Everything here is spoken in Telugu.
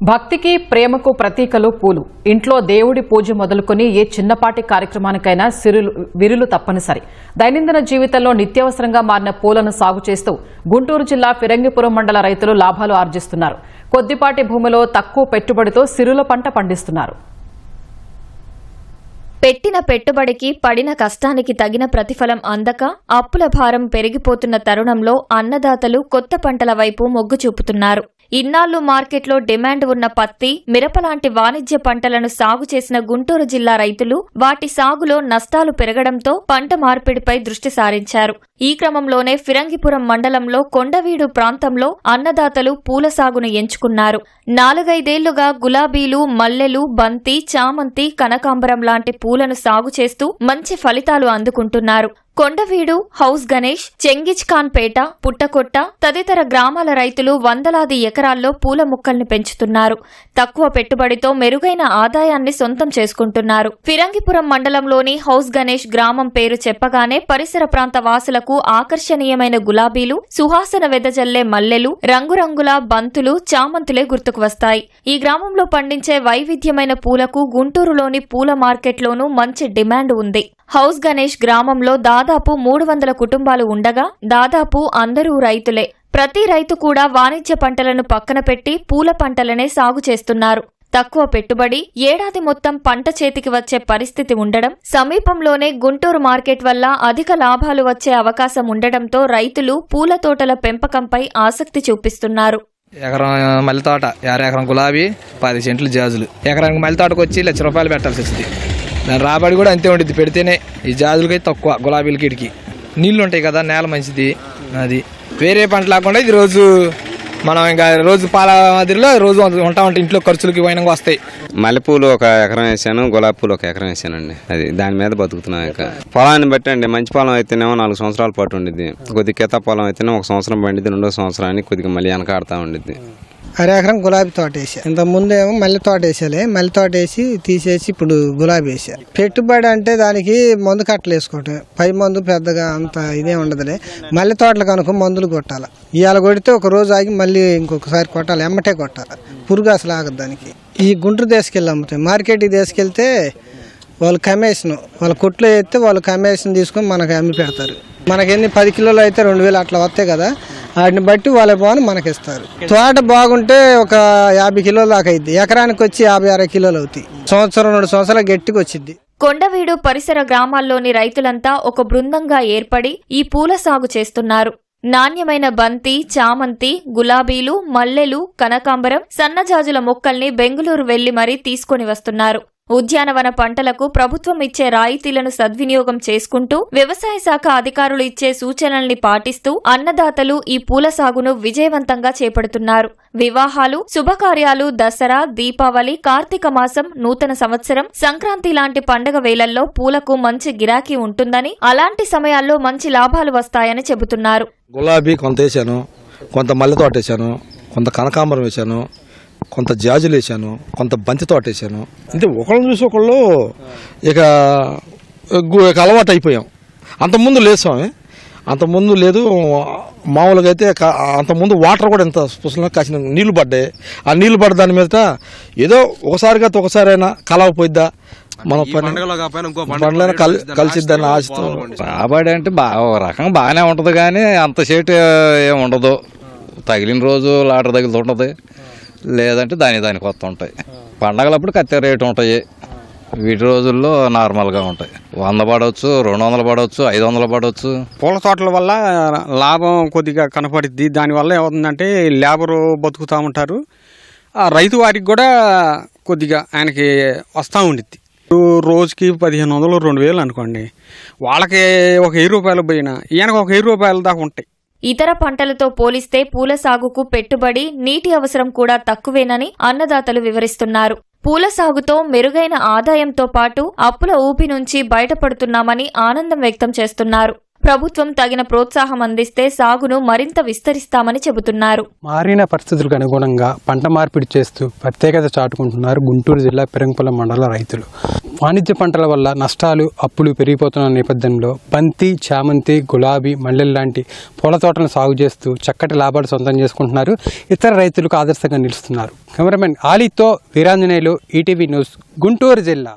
భక్తికి ప్రేమకు ప్రతీకలు పూలు. ఇంట్లో దేవుడి పూజ మొదలుకొని ఏ చిన్నపాటి కార్యక్రమానికైనా విరులు తప్పనిసరి. దైనందిన జీవితంలో నిత్యావసరంగా మారిన పూలను సాగు చేస్తూ గుంటూరు జిల్లా ఫిరంగిపురం మండల రైతులు లాభాలు ఆర్జిస్తున్నారు. కొద్దిపాటి భూమిలో తక్కువ పెట్టుబడితో సిరుల పంట పండిస్తున్నారు. పెట్టిన పెట్టుబడికి పడిన కష్టానికి తగిన ప్రతిఫలం అందక అప్పుల భారం పెరిగిపోతున్న తరుణంలో అన్నదాతలు కొత్త పంటల వైపు మొగ్గు చూపుతున్నారు. ఇన్నాళ్లు మార్కెట్లో డిమాండ్ ఉన్న పత్తి, మిరపలాంటి వాణిజ్య పంటలను సాగు చేసిన గుంటూరు జిల్లా రైతులు వాటి సాగులో నష్టాలు పెరగడంతో పంట మార్పిడిపై దృష్టి సారించారు. ఈ క్రమంలోనే ఫిరంగిపురం మండలంలో కొండవీడు ప్రాంతంలో అన్నదాతలు పూల సాగును ఎంచుకున్నారు. 4-5 గులాబీలు, మల్లెలు, బంతి, చామంతి, కనకాంబరం లాంటి పూలను సాగు చేస్తూ మంచి ఫలితాలు అందుకుంటున్నారు. కొండవీడు, హౌస్ గణేష్, చెంగిచ్ఖాన్పేట, పుట్టకొట్ట తదితర గ్రామాల రైతులు వందలాది ఎకరాల్లో పూల మొక్కల్ని పెంచుతున్నారు. తక్కువ పెట్టుబడితో మెరుగైన ఆదాయాన్ని సొంతం చేసుకుంటున్నారు. ఫిరంగిపురం మండలంలోని హౌస్ గణేష్ గ్రామం పేరు చెప్పగానే పరిసర ప్రాంత వాసులకు ఆకర్షణీయమైన గులాబీలు, సువాసన వెదజల్లే మల్లెలు, రంగురంగుల బంతులు, చామంతులే గుర్తుకు వస్తాయి. ఈ గ్రామంలో పండించే వైవిధ్యమైన పూలకు గుంటూరులోని పూల మార్కెట్లోనూ మంచి డిమాండ్ ఉంది. హౌస్ గణేష్ గ్రామంలో దాదాపు 300 కుటుంబాలు ఉండగా దాదాపు అందరూ రైతులే. ప్రతి రైతు కూడా వాణిజ్య పంటలను పక్కన పెట్టి పూల పంటలనే సాగు చేస్తున్నారు. తక్కువ పెట్టుబడి, ఏడాది మొత్తం పంట చేతికి వచ్చే పరిస్థితి ఉండడం, సమీపంలోనే గుంటూరు మార్కెట్ వల్ల అధిక లాభాలు వచ్చే అవకాశం ఉండడంతో రైతులు పూల తోటల పెంపకంపై ఆసక్తి చూపిస్తున్నారు. ఎకరం మల్లె తోట, 50 ఎకరం గులాబీ, 10 సెంట్లు జాజులు. ఎకరానికి మల్లె తోటకు వచ్చి ₹1,00,000 పెట్టాల్సి వస్తుంది. దాని రాబడి కూడా అంతే ఉంటుంది. పెడితేనే ఈ జాజులకైతే తక్కువ, గులాబీలకి ఇడికి నీళ్లు ఉంటాయి కదా, నేల మంచిది. అది వేరే పంట లేకుండా ఇది రోజు మనం ఇంకా రోజు పాల మాదిరిలో రోజు ఉంటా ఉంటే ఇంట్లో ఖర్చులకి పోయినాక వస్తాయి. మల్లెపూలు 1 ఎకరం వేసాను, గులాబీ పూలు 1 ఎకరం వేసానండి. అది దాని మీద బతుకుతున్నాం. ఇంకా పొలాన్ని బట్టి అండి, మంచి పొలం అయితేనేమో 4 సంవత్సరాల పాటు ఉండిద్ది. కొద్ది కితా పొలం అయితేనే 1 సంవత్సరం పండిద్ది, 2వ సంవత్సరానికి కొద్దిగా మళ్ళీ వెనకాడుతూ ఉండిద్ది. 1/2 ఎకరం గులాబీ తోట వేసా. ఇంత ముందేమో మల్లె తోట వేసాలి. మల్లె తోట వేసి తీసేసి ఇప్పుడు గులాబీ వేసా. పెట్టుబడి అంటే దానికి మందు కట్టలు వేసుకోవటం, పై మందు పెద్దగా అంత ఇదే ఉండదులే. మల్లె తోటలకు అనుకో మందులు కొట్టాలి. ఇవాళ కొడితే ఒక రోజు ఆగి మళ్ళీ ఇంకొకసారి కొట్టాలి, ఎమ్మటే కొట్టాలి. పురుగు అసలు ఆగదు దానికి. ఈ గుంటూరు తీసుకెళ్ళి అమ్ముతాయి. మార్కెట్కి తీసుకెళ్తే వాళ్ళు కమిషన్, వాళ్ళ కొట్లో వేస్తే వాళ్ళు కమిషన్ తీసుకొని మనకు అమ్మి పెడతారు. మనకి ఎన్ని 10 కిలోలు అయితే 2,000 అట్లా వస్తాయి కదా, వాటిని బట్టి వాళ్ళ బాను మనకి ఇస్తారు. తోట బాగుంటే ఒక 50 కిలోల దాకా అయింది. ఎకరానికి వచ్చి 50-60 కిలోలు అవుతాయి. 1-2 సంవత్సరాలు గట్టిగా వచ్చింది. కొండవీడు పరిసర గ్రామాల్లోని రైతులంతా ఒక బృందంగా ఏర్పడి ఈ పూల సాగు చేస్తున్నారు. నాణ్యమైన బంతి, చామంతి, గులాబీలు, మల్లెలు, కనకాంబరం, సన్నజాజుల మొక్కల్ని బెంగుళూరు వెళ్లి మరీ తీసుకుని వస్తున్నారు. ఉద్యానవన పంటలకు ప్రభుత్వం ఇచ్చే రాయితీలను సద్వినియోగం చేసుకుంటూ వ్యవసాయ శాఖ అధికారులు ఇచ్చే సూచనల్ని పాటిస్తూ అన్నదాతలు ఈ పూల సాగును విజయవంతంగా చేపడుతున్నారు. వివాహాలు, శుభకార్యాలు, దసరా, దీపావళి, కార్తీక మాసం, నూతన సంవత్సరం, సంక్రాంతి లాంటి పండగ వేళల్లో పూలకు మంచి గిరాకీ ఉంటుందని, అలాంటి సమయాల్లో మంచి లాభాలు వస్తాయని చెబుతున్నారు. గులాబీ కొంత వేసాను, కొంత మల్లె తోట వేసాను, కొంత కనకాంబరం వేసాను, కొంత జాజులు వేసాను, కొంత బంతి తోట వేసాను. అంటే ఒకళ్ళు చూసి ఒకళ్ళు ఇక అలవాటు అయిపోయాం. అంతకుముందు లేదు స్వామి, అంతకుముందు లేదు. మామూలుగా అయితే అంతకుముందు వాటర్ కూడా ఎంత పుస్తకంగా కాసిన నీళ్లు పడ్డాయి. ఆ నీళ్లు పడ్డ దాని మీద ఏదో ఒకసారిగా ఒకసారైనా కలవపోయిద్దా, మన పండ్లైనా కలిసిద్దని ఆశతో. రాబడి అంటే ఒక రకంగా బాగానే ఉంటుంది, కానీ అంత సేటు ఏమి ఉండదు. తగిలిన రోజు లాటర్ తగులుతుంటుంది, లేదంటే దానికి కొత్త ఉంటాయి. పండగలప్పుడు కత్తి రేటు ఉంటాయి. వీటి రోజుల్లో నార్మల్గా ఉంటాయి. 100 పడవచ్చు, 200 పడవచ్చు, 500 పడవచ్చు. పూల తోటల వల్ల లాభం కొద్దిగా కనపడుద్ది. దానివల్ల ఏమవుతుందంటే లేబరు బతుకుతూ ఉంటారు. రైతు వారికి కూడా కొద్దిగా ఆయనకి వస్తూ ఉండిద్ది. రోజుకి 1,500, 2,000 అనుకోండి. వాళ్ళకి ఒక ₹1000 పోయినా ఈయనకు ఒక ₹1000 దాకా ఉంటాయి. ఇతర పంటలతో పోలిస్తే పూల సాగుకు పెట్టుబడి, నీటి అవసరం కూడా తక్కువేనని అన్నదాతలు వివరిస్తున్నారు. పూల సాగుతో మెరుగైన ఆదాయంతో పాటు అప్పుల ఊపి నుంచి బయటపడుతున్నామని ఆనందం వ్యక్తం చేస్తున్నారు. ప్రభుత్వం తగిన ప్రోత్సాహం అందిస్తే సాగును మరింత విస్తరిస్తామని చెబుతున్నారు. మారిన పరిస్థితులకు అనుగుణంగా పంట మార్పిడి చేస్తూ ప్రత్యేకత చాటుకుంటున్నారు గుంటూరు జిల్లా ఫిరంగిపురం మండల రైతులు. వాణిజ్య పంటల వల్ల నష్టాలు, అప్పులు పెరిగిపోతున్న నేపథ్యంలో బంతి, చామంతి, గులాబీ, మల్లెలు లాంటి పూల తోటలను సాగు చేస్తూ చక్కటి లాభాలు సొంతం చేసుకుంటున్నారు. ఇతర రైతులకు ఆదర్శంగా నిలుస్తున్నారు. కెమెరామెన్ ఆలీతో వీరాంజనేయులు, ఈటీవీ న్యూస్, గుంటూరు జిల్లా.